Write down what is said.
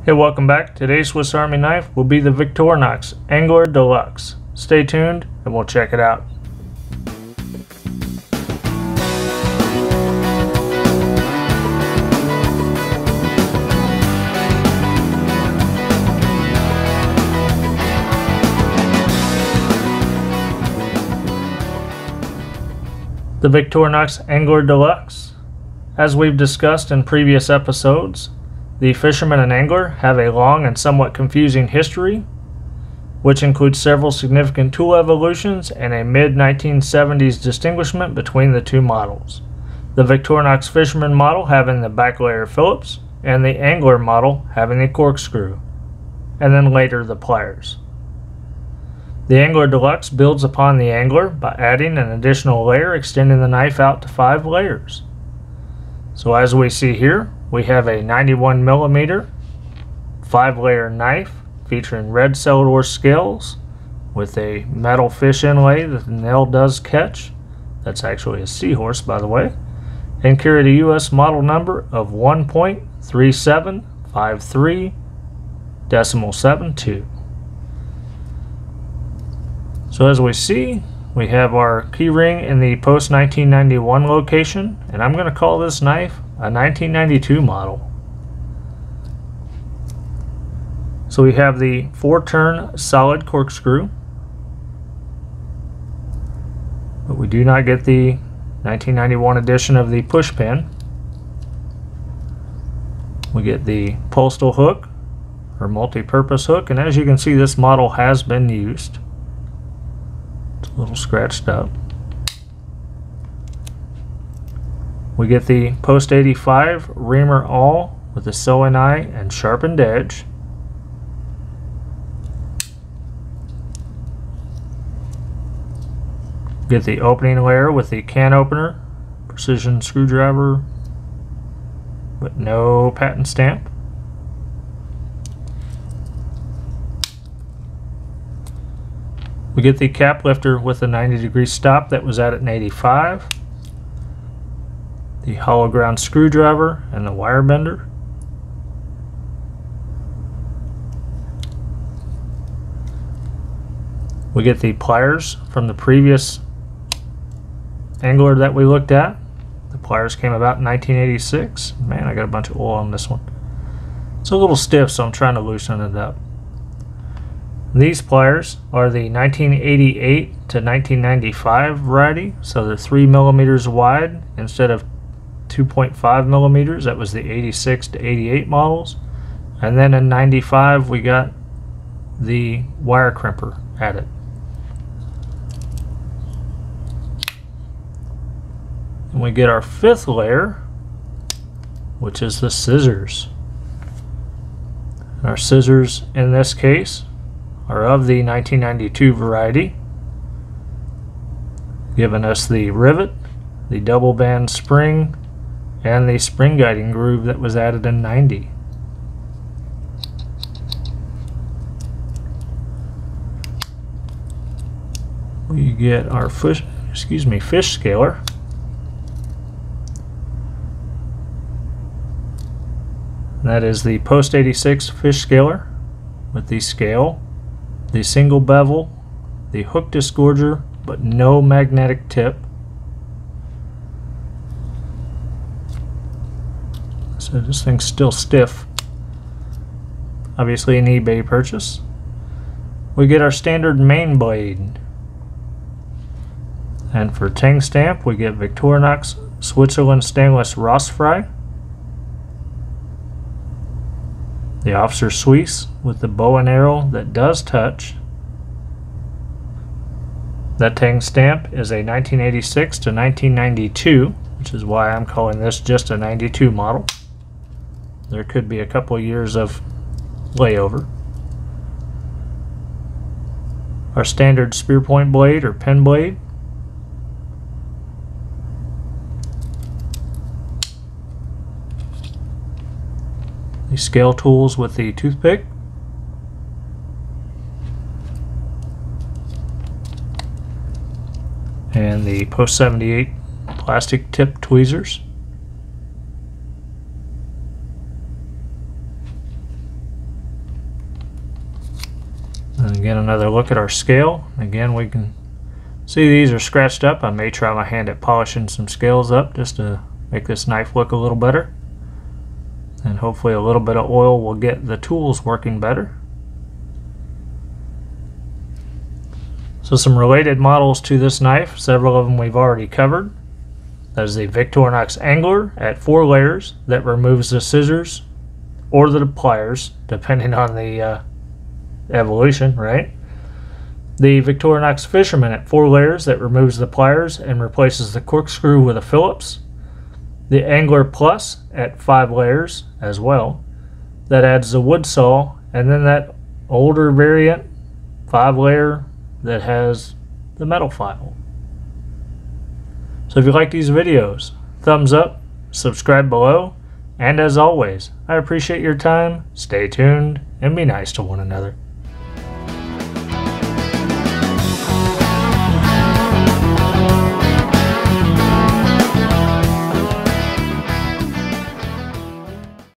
Hey, welcome back. Today's Swiss Army knife will be the Victorinox Angler Deluxe. Stay tuned and we'll check it out. The Victorinox Angler Deluxe. As we've discussed in previous episodes, the Fisherman and Angler have a long and somewhat confusing history, which includes several significant tool evolutions and a mid-1970s distinguishment between the two models. The Victorinox Fisherman model having the back layer Phillips, and the Angler model having the Corkscrew, and then later the Pliers. The Angler Deluxe builds upon the Angler by adding an additional layer, extending the knife out to 5 layers. So as we see here, we have a 91mm 5-layer knife featuring red cellidor scales with a metal fish inlay that the nail does catch. That's actually a seahorse, by the way, and carried a US model number of 1.3753.72. So as we see, we have our key ring in the post 1991 location, and I'm going to call this knife a 1992 model. So we have the 4-turn solid corkscrew, but we do not get the 1991 edition of the push pin. We get the postal hook or multi-purpose hook, and as you can see, this model has been used. It's a little scratched up. We get the post 85 reamer awl with a sewing eye and sharpened edge. Get the opening layer with the can opener, precision screwdriver, but no patent stamp. We get the cap lifter with a 90-degree stop that was added in 85. The hollow ground screwdriver and the wire bender. We get the pliers from the previous angler that we looked at. The pliers came about in 1986. Man, I got a bunch of oil on this one. It's a little stiff, so I'm trying to loosen it up. These pliers are the 1988 to 1995 variety, so they're 3 millimeters wide instead of 2.5 millimeters. That was the 86 to 88 models. And then in 95 we got the wire crimper added. And we get our 5th layer, which is the scissors. And our scissors in this case are of the 1992 variety, giving us the rivet, the double band spring, and the spring guiding groove that was added in 90. We get our fish scaler. That is the post 86 fish scaler with the scale, the single bevel, the hook disgorger, but no magnetic tip. So this thing's still stiff. Obviously an eBay purchase. We get our standard main blade. And for tang stamp we get Victorinox Switzerland Stainless Rostfrei. The Officer Suisse with the bow and arrow that does touch. That tang stamp is a 1986 to 1992, which is why I'm calling this just a 92 model. There could be a couple years of layover. Our standard spear point blade or pen blade. The scale tools with the toothpick. And the post 78 plastic tip tweezers. And again, another look at our scale. Again, we can see these are scratched up. I may try my hand at polishing some scales up just to make this knife look a little better. And hopefully a little bit of oil will get the tools working better. So some related models to this knife, several of them we've already covered. There's the Victorinox Angler at 4 layers that removes the scissors or the pliers, depending on the evolution, right? The Victorinox Fisherman at 4 layers that removes the pliers and replaces the corkscrew with a Phillips. The Angler Plus at 5 layers as well, that adds the wood saw, and then that older variant 5-layer that has the metal file. So if you like these videos, thumbs up, subscribe below, and as always, I appreciate your time. Stay tuned and be nice to one another.